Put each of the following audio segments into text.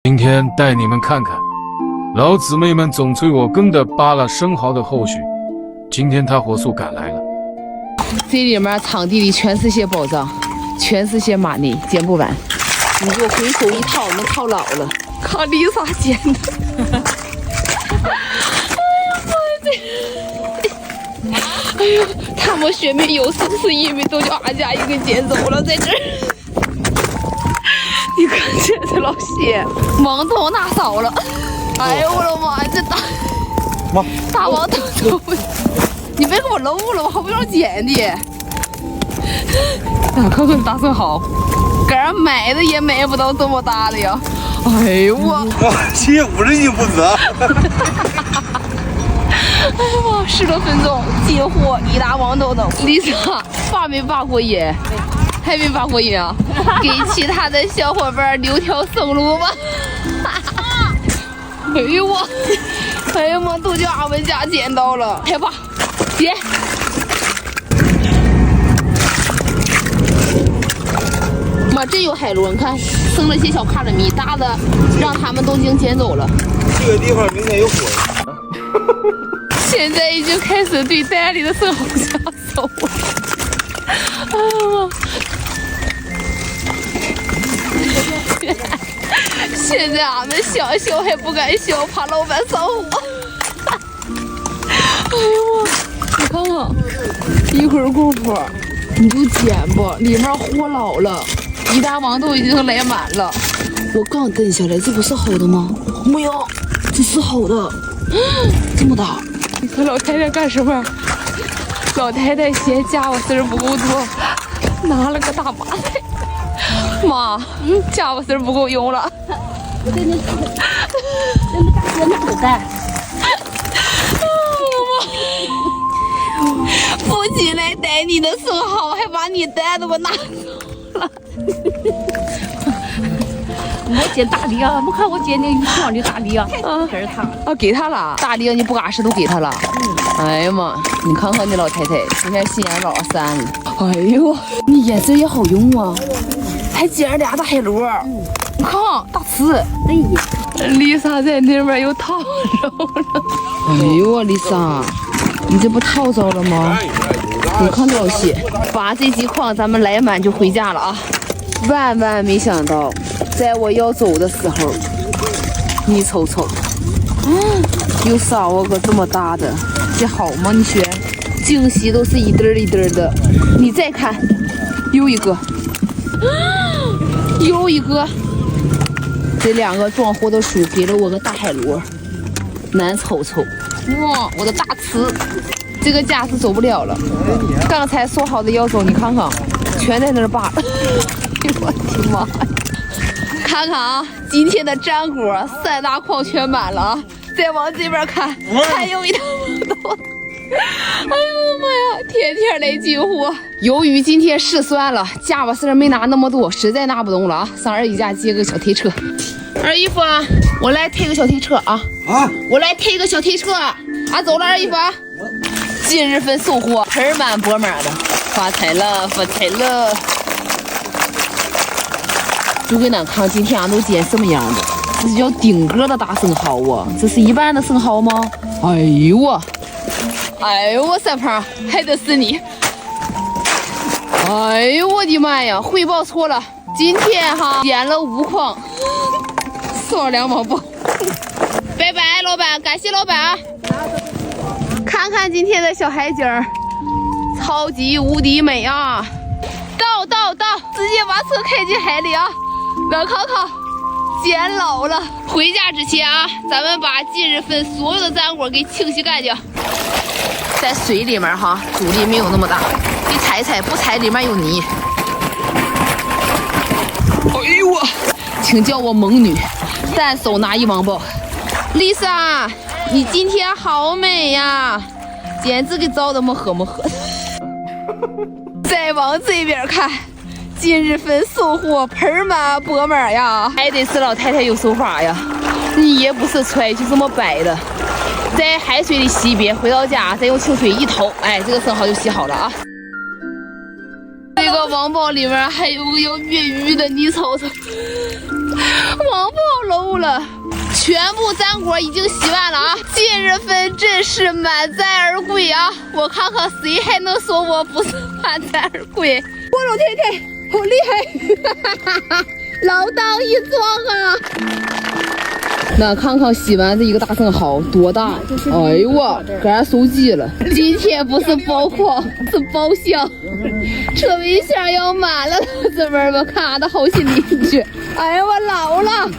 今天带你们看看，老姊妹们总催我跟的扒拉生蚝的后续。今天他火速赶来了。这里面场地里全是些宝藏，全是些马内，捡不完。你给我回头一套，能套老了。靠，Lisa捡的。哎呦，他们学妹有时是因为都叫俺家一个捡走了，在这儿。你看这是老谢，王头拿少了。哎呦我的妈，这大王头走，你别给我搂了，我好不容易捡的。看看大生蚝，杆买的也买不到这么大的呀。哎呦我，750斤不止。哎呀妈，10多分钟进货一大王豆豆。Lisa 拔没拔过瘾？还没拔过瘾啊？给其他的小伙伴留条生路吧。哎呦我，哎呀妈，都叫俺们家捡到了，害怕，捡。妈，真有海螺，你看生了些小卡勒米，大的让他们都已经捡走了。这个地方明天有火。现在已经开始对袋里的生蚝下手了。哎呀，现在俺们想笑还不敢笑，怕老板上火。哎呦我，你看看，一会儿功夫你就捡吧，里面火老了，一大网都已经来满了。我刚蹬下来，这不是好的吗？没有，这是好的，这么大。你说老太太干什么？老太太嫌家伙事儿不够多，拿了个大麻袋。妈，家伙事儿不够用了。真的口袋。父亲来逮你的生蚝，还把你袋子给我拿走了。我捡大梨啊！不看我捡那鱼缸的大梨啊，给他。啊，给他了，大梨你不嘎实都给他了。哎呀妈，你看看你老太太，今天心眼老散了。哎呦，你眼神也好用啊，还捡了2大海螺。你看大刺。哎呀，Lisa 在那边又套着了。哎呦我 Lisa， 你这不套着了吗？你看老些，把这几筐咱们来满就回家了啊！万万没想到，在我要走的时候，你瞅瞅，又少我个这么大的，这好吗？你选，惊喜都是一堆一堆的。你再看，又一个，又一个。这2个装货的叔给了我个大海螺，难瞅瞅。哇，我的大刺，这个家是走不了了。刚才说好的要走，你看看，全在那儿扒了。我的妈呀！看看啊，今天的粘锅3大筐全满了啊！再往这边看，还有一大多。哎呦我的妈呀！天天来进货。由于今天失算了，家伙事儿没拿那么多，实在拿不动了啊！上二姨家借个小推车。二姨夫，我来推个小推车啊！我来推个小推车。走了，二姨夫。今日份收获盆满钵满的，发财了，发财了！就给咱看今天俺都捡什么样的，这是叫顶格的大生蚝啊！这是一般的生蚝吗？哎呦我，哎呦我三胖，还得是你！哎呦我的妈呀，汇报错了，今天哈捡了5筐，少2毛包。拜拜，老板，感谢老板啊！看看今天的小海景，超级无敌美啊！到，直接把车开进海里啊！来看看，捡老了。回家之前啊，咱们把今日份所有的粘锅给清洗干净。在水里面哈，阻力没有那么大，你踩踩，不踩里面有泥。哎呦我，请叫我猛女，单手拿1网包。Lisa， 你今天好美呀，简直给照的么呵。再往这边看，今日份收获盆满钵满呀，还得是老太太有手法呀，你也不是揣就这么摆的。在海水里洗一遍，回到家再用清水一掏，哎，这个生蚝就洗好了啊。这个网包里面还有个要越狱的，你瞅瞅。王跑楼了。全部干锅已经洗完了啊！今日份真是满载而归啊！我看看谁还能说我不是满载而归？我老太太好厉害，老当益壮啊！那看看洗完这一个大生蚝多大？哎呦我，给收集了。今天不是包筐，是包厢，车尾箱要满了，这边们看的好心邻居。哎呀，我老了。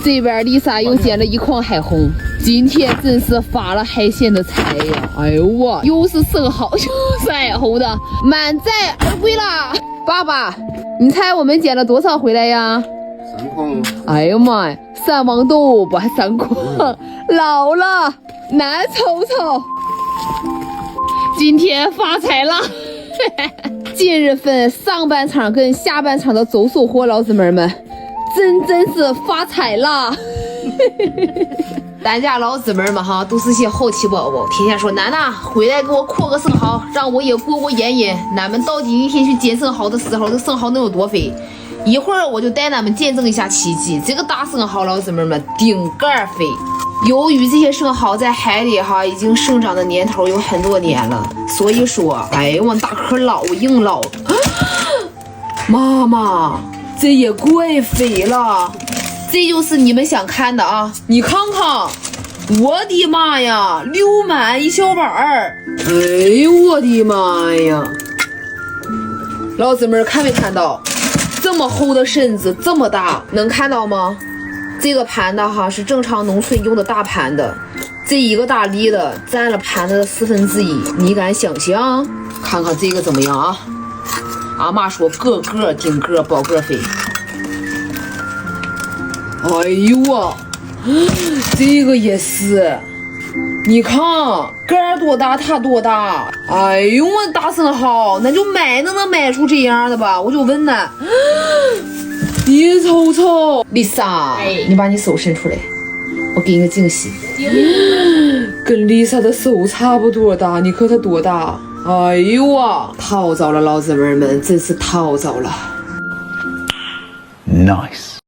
这边丽莎又捡了一筐海虹，今天真是发了海鲜的财呀！哎呦我，又是生蚝又是海虹的，满载而归啦！爸爸，你猜我们捡了多少回来呀3筐。哎呦妈呀，3王豆吧，3筐，老了难瞅瞅。今天发财了！今日份上半场跟下半场的走收获，老姊妹们。真是发财了！咱家老姊妹们哈，都是些好奇宝宝，天天说楠楠回来给我扩个生蚝，让我也过过眼瘾。俺们到底一天去捡生蚝的时候，这生蚝能有多肥？一会儿我就带咱们见证一下奇迹。这个大生蚝，老姊妹们顶盖肥。由于这些生蚝在海里哈已经生长的年头有很多年了，所以说，哎呦我大壳老硬老。妈妈。这也怪肥了，这就是你们想看的啊！你看看，我的妈呀，溜满一小板儿！哎呦我的妈呀！老姊妹看没看到？这么厚的身子，这么大，能看到吗？这个盘子哈是正常农村用的大盘子，这一个大梨的占了盘子的1/4，你敢想象？看看这个怎么样啊？阿妈说个个顶个饱个肥。哎呦我，这个也是，你看杆多大它多大。哎呦我大生蚝，那就能买出这样的吧？我就问呢，你瞅瞅，丽莎，你把你手伸出来，我给你个惊喜，跟丽莎的手差不多大，你看它多大？哎呦我，套着了，老姊妹们，真是套着了。Nice。